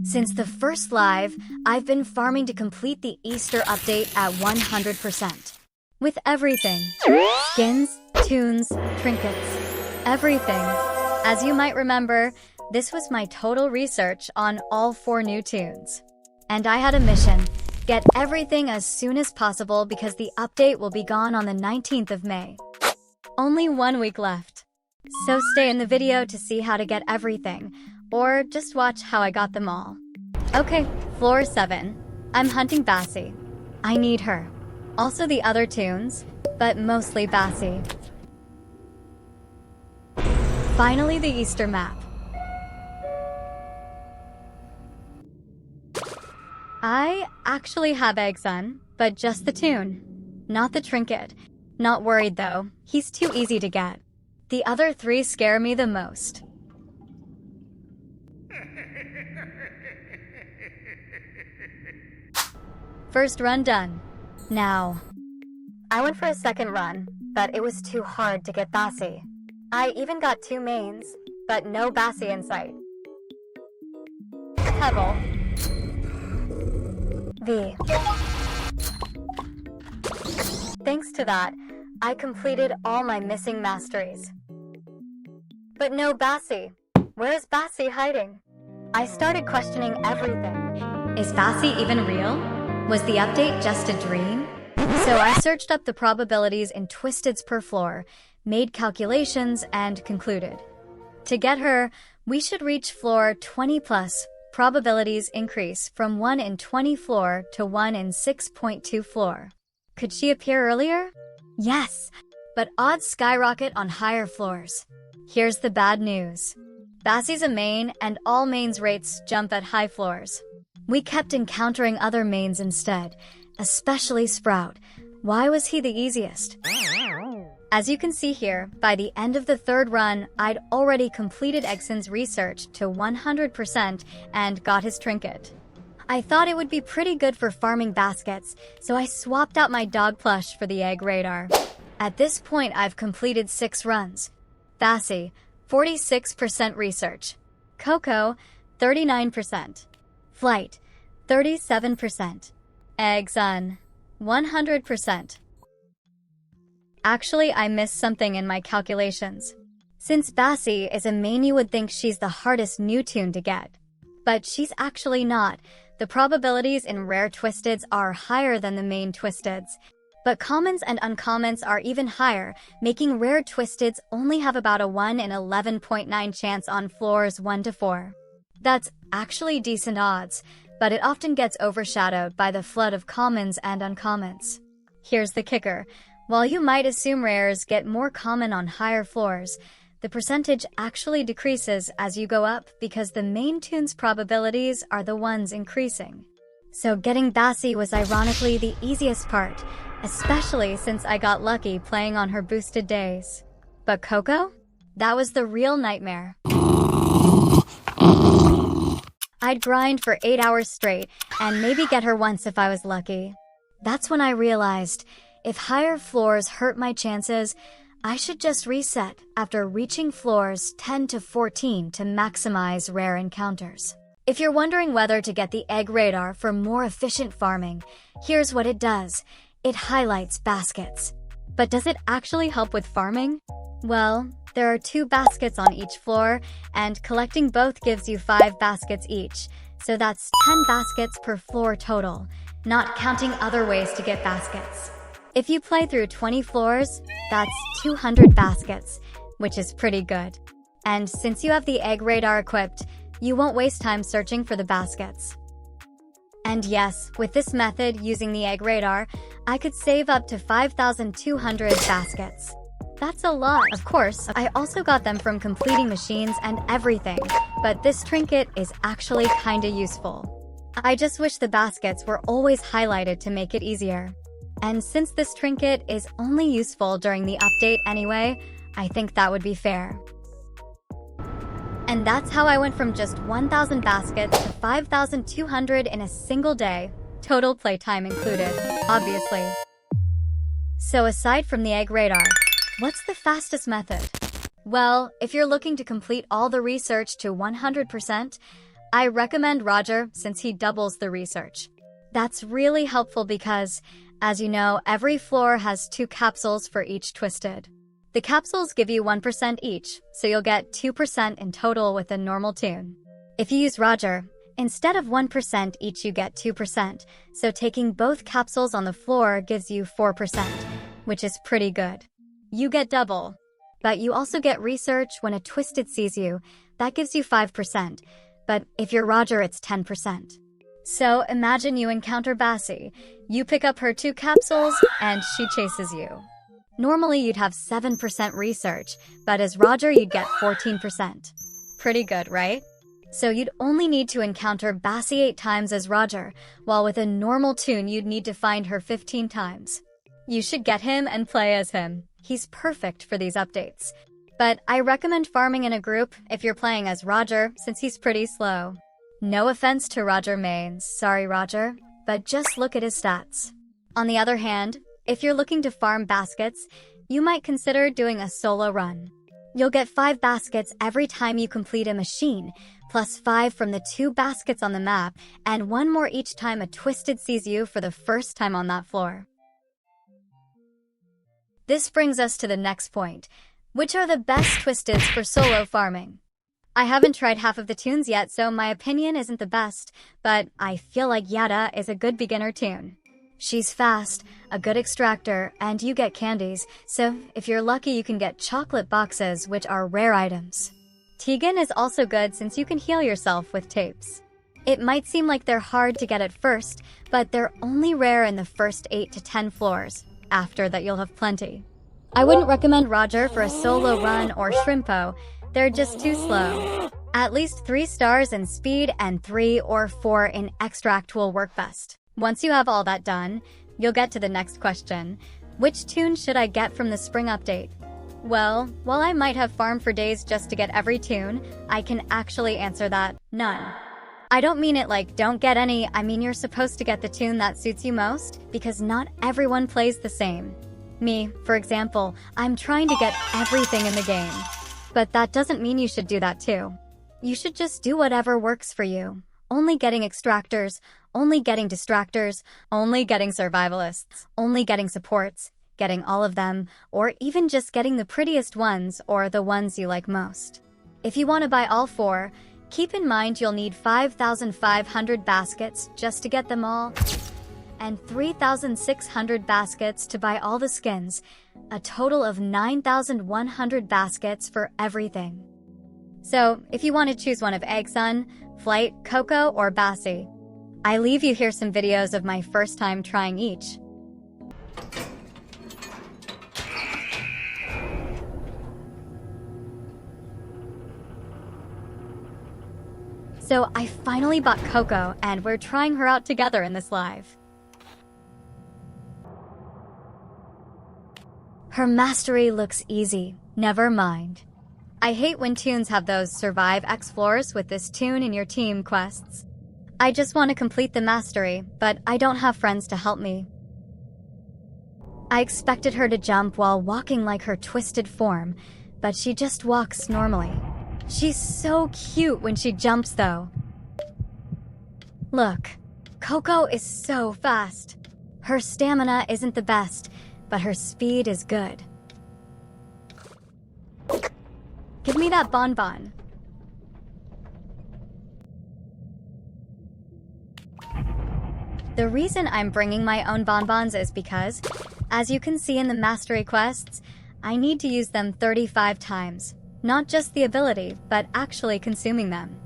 Since the first live, I've been farming to complete the Easter update at 100%. With everything. Skins, tunes, trinkets, everything. As you might remember, this was my total research on all 4 new tunes. And I had a mission. Get everything as soon as possible because the update will be gone on the 19th of May. Only 1 week left. So stay in the video to see how to get everything, or just watch how I got them all. Okay, floor 7. I'm hunting Bassie. I need her. Also the other tunes, but mostly Bassie. Finally the Easter map. I actually have Eggson, but just the tune, not the trinket. Not worried though, he's too easy to get. The other 3 scare me the most. First run done. Now, I went for a second run, but it was too hard to get Bassie. I even got 2 mains, but no Bassie in sight. Pebble. V. Thanks to that, I completed all my missing masteries. But no Bassie. Where is Bassie hiding? I started questioning everything. Is Bassie even real? Was the update just a dream? So I searched up the probabilities in twisteds per floor, made calculations, and concluded. To get her, we should reach floor 20 plus. Probabilities increase from 1 in 20 floor to 1 in 6.2 floor. Could she appear earlier? Yes, but odds skyrocket on higher floors. Here's the bad news. Bassie's a main, and all mains rates jump at high floors. We kept encountering other mains instead, especially Sprout. Why was he the easiest? As you can see here, by the end of the 3rd run, I'd already completed Eggson's research to 100% and got his trinket. I thought it would be pretty good for farming baskets, so I swapped out my dog plush for the egg radar. At this point, I've completed 6 runs. Bassie, 46% research. Coco, 39%. Flight, 37%. Eggson, 100%. Actually, I missed something in my calculations. Since Bassie is a main, you would think she's the hardest new tune to get. But she's actually not. The probabilities in rare twisteds are higher than the main twisteds. But commons and uncommons are even higher, making rare twisteds only have about a 1 in 11.9 chance on floors 1 to 4. That's actually decent odds, but it often gets overshadowed by the flood of commons and uncommons. Here's the kicker. While you might assume rares get more common on higher floors, the percentage actually decreases as you go up because the main tune's probabilities are the ones increasing. So getting Bassie was ironically the easiest part, especially since I got lucky playing on her boosted days. But Coco? That was the real nightmare. I'd grind for 8 hours straight and maybe get her once if I was lucky. That's when I realized, if higher floors hurt my chances, I should just reset after reaching floors 10 to 14 to maximize rare encounters. If you're wondering whether to get the egg radar for more efficient farming, here's what it does. It highlights baskets. But does it actually help with farming? Well, there are 2 baskets on each floor, and collecting both gives you 5 baskets each, so that's 10 baskets per floor total, not counting other ways to get baskets. If you play through 20 floors, that's 200 baskets, which is pretty good. And since you have the egg radar equipped, you won't waste time searching for the baskets. And yes, with this method using the egg radar, I could save up to 5,200 baskets. That's a lot. Of course, I also got them from completing machines and everything, but this trinket is actually kinda useful. I just wish the baskets were always highlighted to make it easier. And since this trinket is only useful during the update anyway, I think that would be fair. And that's how I went from just 1,000 baskets to 5,200 in a single day, total playtime included, obviously. So aside from the egg radar, what's the fastest method? Well, if you're looking to complete all the research to 100%, I recommend Roger since he doubles the research. That's really helpful because, as you know, every floor has 2 capsules for each twisted. The capsules give you 1% each, so you'll get 2% in total with a normal tune. If you use Roger, instead of 1% each you get 2%, so taking both capsules on the floor gives you 4%, which is pretty good. You get double, but you also get research when a twisted sees you. That gives you 5%, but if you're Roger it's 10%. So imagine you encounter Bassie, you pick up her 2 capsules, and she chases you. Normally you'd have 7% research, but as Roger you'd get 14%. Pretty good, right? So you'd only need to encounter Bassie 8 times as Roger, while with a normal tune you'd need to find her 15 times. You should get him and play as him. He's perfect for these updates. But I recommend farming in a group if you're playing as Roger, since he's pretty slow. No offense to Roger Mains, sorry Roger, but just look at his stats. On the other hand, if you're looking to farm baskets, you might consider doing a solo run. You'll get 5 baskets every time you complete a machine, plus 5 from the 2 baskets on the map, and 1 more each time a twisted sees you for the first time on that floor. This brings us to the next point. Which are the best twisteds for solo farming? I haven't tried half of the tunes yet, so my opinion isn't the best, but I feel like Yada is a good beginner tune. She's fast, a good extractor, and you get candies, so if you're lucky you can get chocolate boxes, which are rare items. Tegan is also good since you can heal yourself with tapes. It might seem like they're hard to get at first, but they're only rare in the first 8 to 10 floors. After that you'll have plenty. I wouldn't recommend Roger for a solo run or Shrimpo. They're just too slow. At least 3 stars in speed and 3 or 4 in extract will work best. Once you have all that done, you'll get to the next question. Which tune should I get from the spring update? Well, while I might have farmed for days just to get every tune, I can actually answer that, none. I don't mean it like don't get any, I mean you're supposed to get the tune that suits you most, because not everyone plays the same. Me, for example, I'm trying to get everything in the game. But that doesn't mean you should do that too. You should just do whatever works for you. Only getting extractors, only getting distractors, only getting survivalists, only getting supports, getting all of them, or even just getting the prettiest ones or the ones you like most. If you want to buy all 4, keep in mind you'll need 5,500 baskets just to get them all, and 3,600 baskets to buy all the skins, a total of 9,100 baskets for everything. So, if you want to choose one of Egg Sun, Flight, Coco, or Bassie, I leave you here some videos of my first time trying each. So I finally bought Coco, and we're trying her out together in this live. Her mastery looks easy, never mind. I hate when tunes have those survive X floors with this tune in your team quests. I just want to complete the mastery, but I don't have friends to help me. I expected her to jump while walking like her twisted form, but she just walks normally. She's so cute when she jumps though. Look, Coco is so fast. Her stamina isn't the best, but her speed is good. Give me that bonbon. The reason I'm bringing my own bonbons is because, as you can see in the mastery quests, I need to use them 35 times. Not just the ability, but actually consuming them.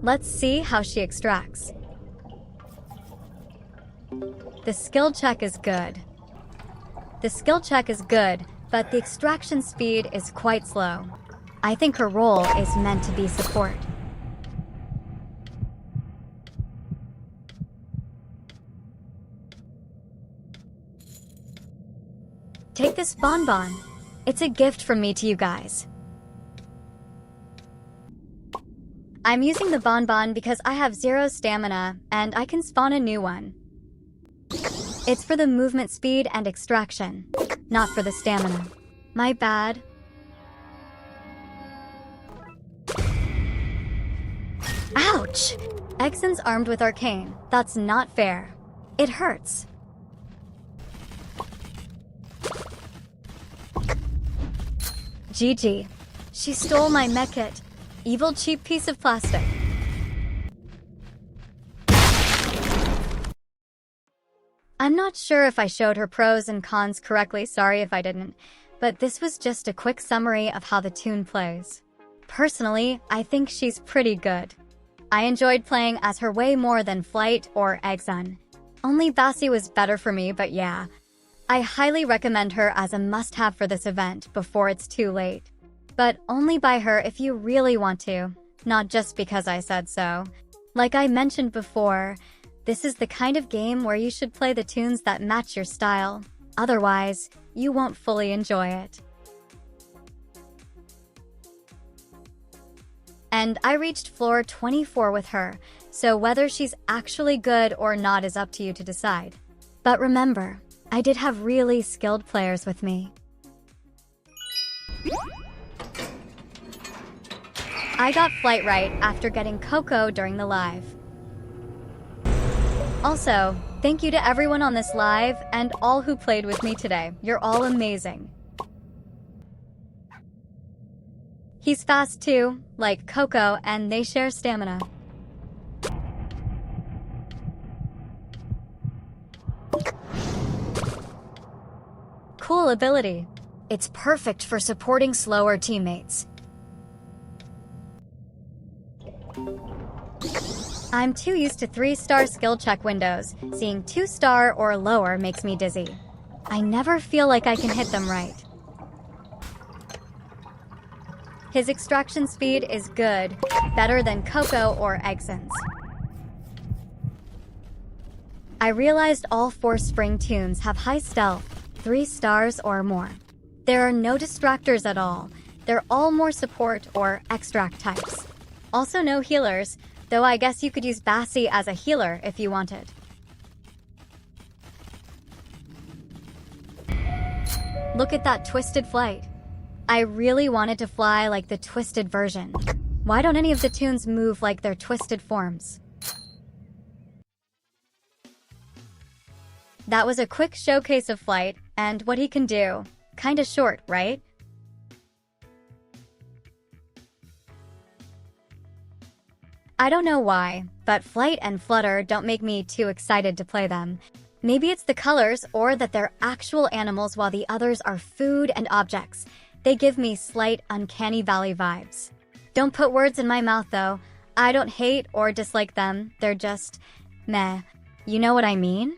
Let's see how she extracts. The skill check is good. The skill check is good, but the extraction speed is quite slow. I think her role is meant to be support. Take this bonbon. It's a gift from me to you guys. I'm using the bonbon because I have 0 stamina, and I can spawn a new one. It's for the movement speed and extraction. not for the stamina. My bad. Ouch! Exon's armed with arcane. That's not fair. It hurts. GG. She stole my mech kit. Evil cheap piece of plastic. I'm not sure if I showed her pros and cons correctly, sorry if I didn't, but this was just a quick summary of how the tune plays. Personally, I think she's pretty good. I enjoyed playing as her way more than Flight or Exon. Only Bassie was better for me, but yeah. I highly recommend her as a must-have for this event before it's too late. But only buy her if you really want to, not just because I said so. Like I mentioned before, this is the kind of game where you should play the tunes that match your style. Otherwise, you won't fully enjoy it. And I reached floor 24 with her, so whether she's actually good or not is up to you to decide. But remember, I did have really skilled players with me. I got Flight right after getting Coco during the live. Also, thank you to everyone on this live and all who played with me today. You're all amazing. He's fast too, like Coco, and they share stamina. Cool ability. It's perfect for supporting slower teammates. I'm too used to 3-star skill check windows. Seeing 2-star or lower makes me dizzy. I never feel like I can hit them right. His extraction speed is good, better than Coco or Exon's. I realized all 4 spring tunes have high stealth, 3 stars or more. There are no distractors at all. They're all more support or extract types. Also no healers, though I guess you could use Bassie as a healer if you wanted. Look at that twisted flight. I really wanted to fly like the twisted version. Why don't any of the tunes move like their twisted forms? That was a quick showcase of Flight and what he can do. Kinda short, right? I don't know why, but Flight and Flutter don't make me too excited to play them. Maybe it's the colors or that they're actual animals while the others are food and objects. They give me slight Uncanny Valley vibes. Don't put words in my mouth though. I don't hate or dislike them, they're just meh. You know what I mean?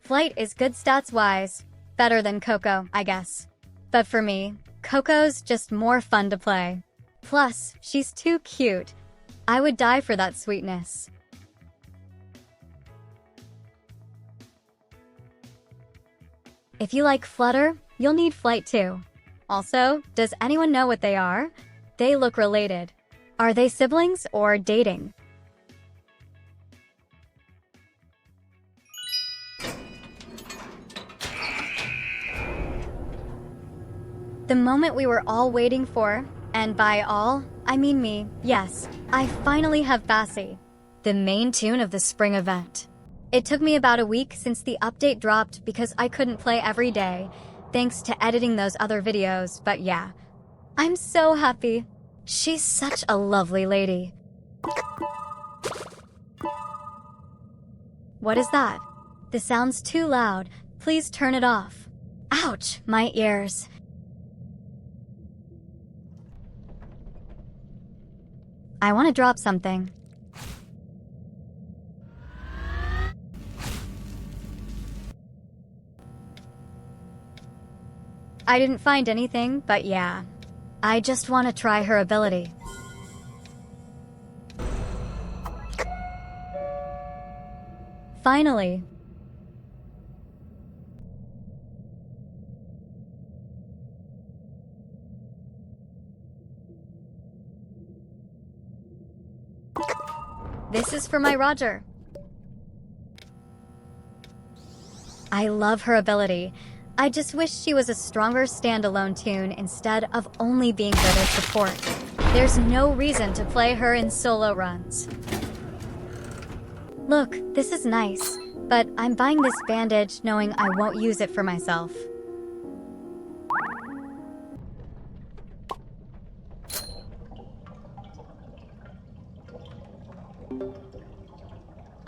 Flight is good stats-wise. Better than Coco, I guess. But for me, Coco's just more fun to play. Plus, she's too cute. I would die for that sweetness. If you like Flutter, you'll need Flight too. Also, does anyone know what they are? They look related. Are they siblings or dating? The moment we were all waiting for, and by all, I mean me, yes, I finally have Bassie, the main tune of the spring event. It took me about a week since the update dropped because I couldn't play every day, thanks to editing those other videos, but yeah. I'm so happy. She's such a lovely lady. What is that? The sound's too loud. Please turn it off. Ouch, my ears. I want to drop something. I didn't find anything, but yeah. I just want to try her ability. Finally. This is for my Roger. I love her ability. I just wish she was a stronger standalone toon instead of only being good as support. There's no reason to play her in solo runs. Look, this is nice, but I'm buying this bandage knowing I won't use it for myself.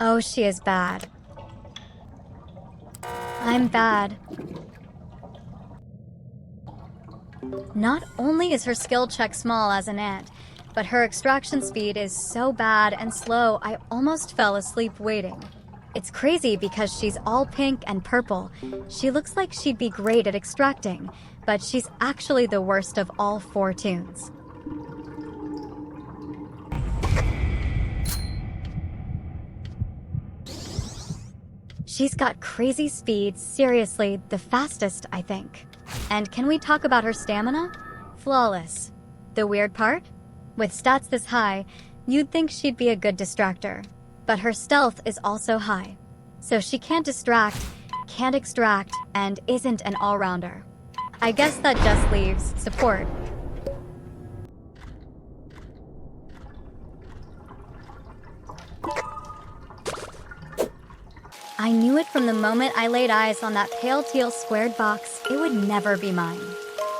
Oh, she is bad. I'm bad. Not only is her skill check small as an ant, but her extraction speed is so bad and slow I almost fell asleep waiting. It's crazy because she's all pink and purple. She looks like she'd be great at extracting, but she's actually the worst of all 4 toons. She's got crazy speed, seriously, the fastest, I think. And can we talk about her stamina? Flawless. The weird part? With stats this high, you'd think she'd be a good distractor. But her stealth is also high. So she can't distract, can't extract, and isn't an all-rounder. I guess that just leaves support. I knew it from the moment I laid eyes on that pale teal squared box, it would never be mine.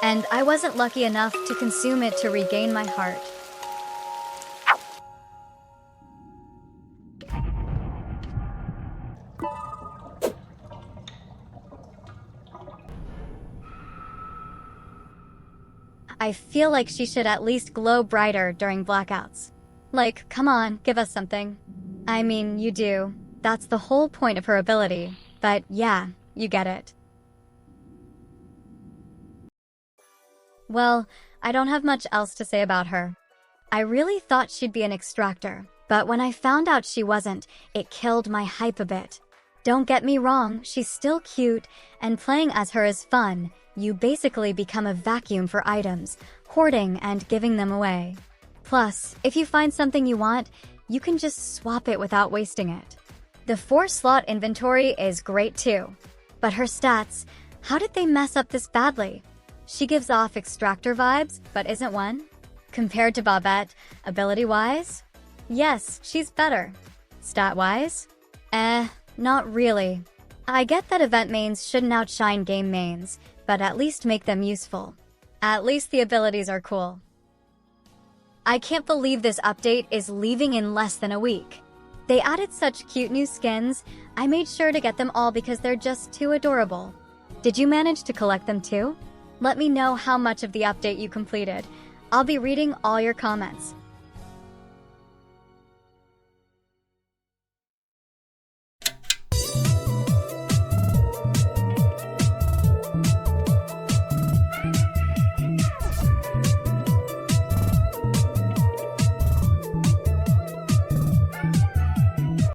And I wasn't lucky enough to consume it to regain my heart. I feel like she should at least glow brighter during blackouts. Like, come on, give us something. I mean, you do. That's the whole point of her ability. But yeah, you get it. Well, I don't have much else to say about her. I really thought she'd be an extractor, but when I found out she wasn't, it killed my hype a bit. Don't get me wrong, she's still cute, and playing as her is fun. You basically become a vacuum for items, hoarding and giving them away. Plus, if you find something you want, you can just swap it without wasting it. The 4-slot inventory is great too. But her stats, how did they mess up this badly? She gives off extractor vibes, but isn't one. Compared to Bobette, ability-wise? Yes, she's better. Stat-wise? Not really. I get that event mains shouldn't outshine game mains, but at least make them useful. At least the abilities are cool. I can't believe this update is leaving in less than a week. They added such cute new skins, I made sure to get them all because they're just too adorable. Did you manage to collect them too? Let me know how much of the update you completed. I'll be reading all your comments.